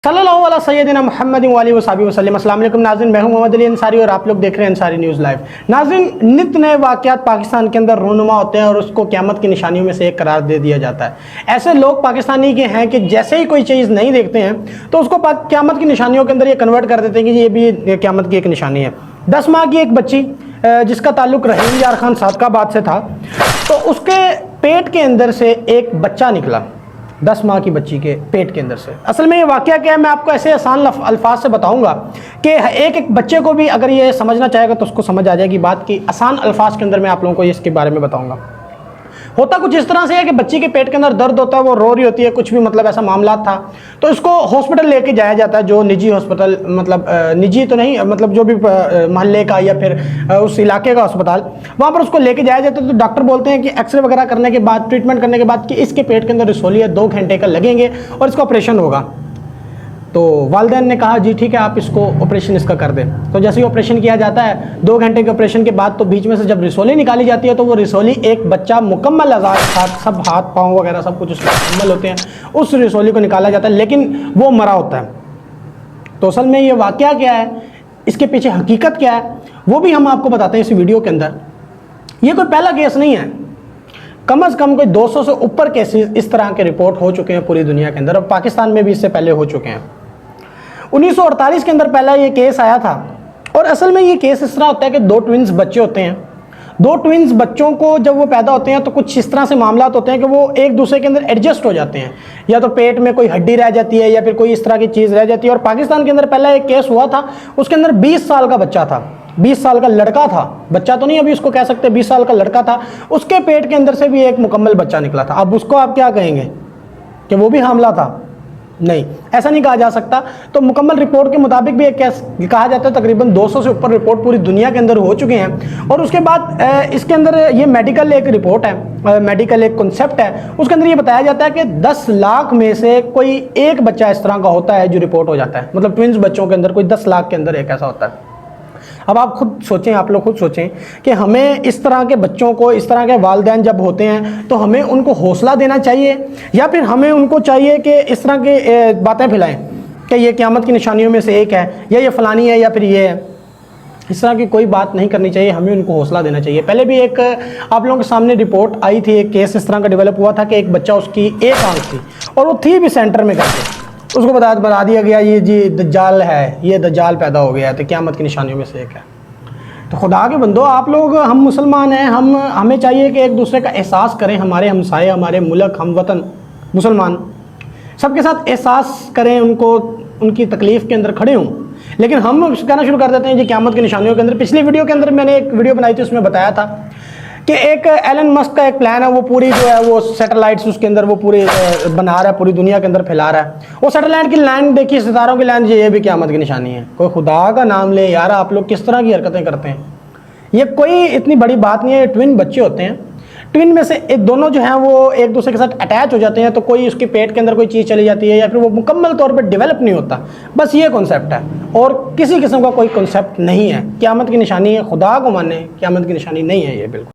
सल्लल्लाहु अलैहि सय्यदिना मुहम्मद व आलिहि वसहबिहि वसल्लम। अस्सलाम वालेकुम नाज़रीन, मैं हूं मोहम्मद अली अंसारी और आप लोग देख रहे हैं अंसारी न्यूज़ लाइव। नाज़रीन, नित नए वाक़यात पाकिस्तान के अंदर रूनुमा होते हैं और उसको क़यामत की निशानियों में से एक करार दे दिया जाता है। ऐसे लोग पाकिस्तानी के हैं कि जैसे ही कोई चीज़ नहीं देखते हैं तो उसको क़यामत की निशानियों के अंदर ये कन्वर्ट कर देते हैं कि ये भी क़यामत की एक निशानी है। 10 माह की एक बच्ची जिसका ताल्लुक़ रहीम यार खान सादकाबाद से था, तो उसके पेट के अंदर से एक बच्चा निकला, 10 माह की बच्ची के पेट के अंदर से। असल में ये वाक़या क्या है, मैं आपको ऐसे आसान अल्फाज से बताऊंगा कि एक बच्चे को भी अगर ये समझना चाहेगा तो उसको समझ आ जाएगी बात की। आसान अल्फाज के अंदर मैं आप लोगों को इसके बारे में बताऊंगा। होता कुछ इस तरह से है कि बच्ची के पेट के अंदर दर्द होता है, वो रो रही होती है, कुछ भी मतलब ऐसा मामला था, तो इसको हॉस्पिटल लेके जाया जाता है, जो निजी हॉस्पिटल, मतलब निजी तो नहीं, मतलब जो भी मोहल्ले का या फिर उस इलाके का अस्पताल, वहाँ पर उसको लेके जाया जाता है। तो डॉक्टर बोलते हैं कि एक्सरे वगैरह करने के बाद, ट्रीटमेंट करने के बाद कि इसके पेट के अंदर रिसोली है, 2 घंटे का लगेंगे और इसका ऑपरेशन होगा। तो वालिदैन ने कहा जी ठीक है, आप इसको ऑपरेशन इसका कर दें। तो जैसे ही ऑपरेशन किया जाता है, 2 घंटे के ऑपरेशन के बाद, तो बीच में से जब रिसोली निकाली जाती है तो वो रिसोली एक बच्चा मुकम्मल आज़ाद था, सब हाथ पाँव वगैरह सब कुछ उसमें मुकम्मल होते हैं, उस रिसोली को निकाला जाता है, लेकिन वो मरा होता है। तो असल में ये वाक़या क्या है, इसके पीछे हकीकत क्या है, वो भी हम आपको बताते हैं इस वीडियो के अंदर। ये कोई पहला केस नहीं है, कम से कम कोई 200 से ऊपर केसेस इस तरह के रिपोर्ट हो चुके हैं पूरी दुनिया के अंदर, और पाकिस्तान में भी इससे पहले हो चुके हैं। 1948 के अंदर पहला ये केस आया था। और असल में ये केस इस तरह होता है कि 2 ट्विंस बच्चे होते हैं। 2 ट्विंस बच्चों को जब वो पैदा होते हैं तो कुछ इस तरह से मामला होते हैं कि वो एक दूसरे के अंदर एडजस्ट हो जाते हैं, या तो पेट में कोई हड्डी रह जाती है या फिर कोई इस तरह की चीज़ रह जाती है। और पाकिस्तान के अंदर पहला एक केस हुआ था, उसके अंदर 20 साल का बच्चा था, 20 साल का लड़का था, बच्चा तो नहीं अभी उसको कह सकते, 20 साल का लड़का था, उसके पेट के अंदर से भी एक मुकम्मल बच्चा निकला था। अब उसको आप क्या कहेंगे कि वो भी हामला था? नहीं, ऐसा नहीं कहा जा सकता। तो मुकम्मल रिपोर्ट के मुताबिक भी एक कहा जाता है तकरीबन 200 से ऊपर रिपोर्ट पूरी दुनिया के अंदर हो चुके हैं। और उसके बाद इसके अंदर ये मेडिकल एक रिपोर्ट है, मेडिकल एक कॉन्सेप्ट है, उसके अंदर ये बताया जाता है कि 10 लाख में से कोई एक बच्चा इस तरह का होता है जो रिपोर्ट हो जाता है, मतलब ट्विंस बच्चों के अंदर कोई 10 लाख के अंदर एक ऐसा होता है। अब आप खुद सोचें, आप लोग खुद सोचें कि हमें इस तरह के बच्चों को, इस तरह के वालिदैन जब होते हैं तो हमें उनको हौसला देना चाहिए, या फिर हमें उनको चाहिए कि इस तरह की बातें फैलाएं कि ये क़यामत की निशानियों में से एक है, या ये फ़लानी है, या फिर ये है। इस तरह की कोई बात नहीं करनी चाहिए, हमें उनको हौसला देना चाहिए। पहले भी एक आप लोगों के सामने रिपोर्ट आई थी, एक केस इस तरह का डेवलप हुआ था कि एक बच्चा, उसकी एक आंख थी और वो थी भी सेंटर में करके, उसको बता दिया गया ये जी दज्जाल है, ये दज्जाल पैदा हो गया है, तो क़यामत की निशानियों में से एक है। तो खुदा के बंदो, आप लोग, हम मुसलमान हैं, हमें चाहिए कि एक दूसरे का एहसास करें, हमारे हमसाए, हमारे मुल्क, हम वतन मुसलमान सबके साथ एहसास करें, उनको उनकी तकलीफ़ के अंदर खड़े हों। लेकिन हम कहना शुरू कर देते हैं जी क़यामत की निशानियों के अंदर। पिछली वीडियो के अंदर मैंने एक वीडियो बनाई थी, उसमें बताया था कि एक एलन मस्क का एक प्लान है, वो पूरी जो है वो सैटेलाइट्स उसके अंदर वो पूरे बना रहा है, पूरी दुनिया के अंदर फैला रहा है। वो सैटेलाइट की लैंड देखिए, सितारों की लैंड, ये भी क़यामत की निशानी है। कोई खुदा का नाम ले यार, आप लोग किस तरह की हरकतें करते हैं? ये कोई इतनी बड़ी बात नहीं है। ट्विन बच्चे होते हैं, ट्विन में से एक दोनों जो हैं वो एक दूसरे के साथ अटैच हो जाते हैं, तो कोई उसके पेट के अंदर कोई चीज़ चली जाती है, या फिर वो मुकम्मल तौर पर डेवलप नहीं होता। बस ये कॉन्सेप्ट है, और किसी किस्म का कोई कॉन्सेप्ट नहीं है। क़यामत की निशानी है, खुदा को माने, क़यामत की निशानी नहीं है ये बिल्कुल।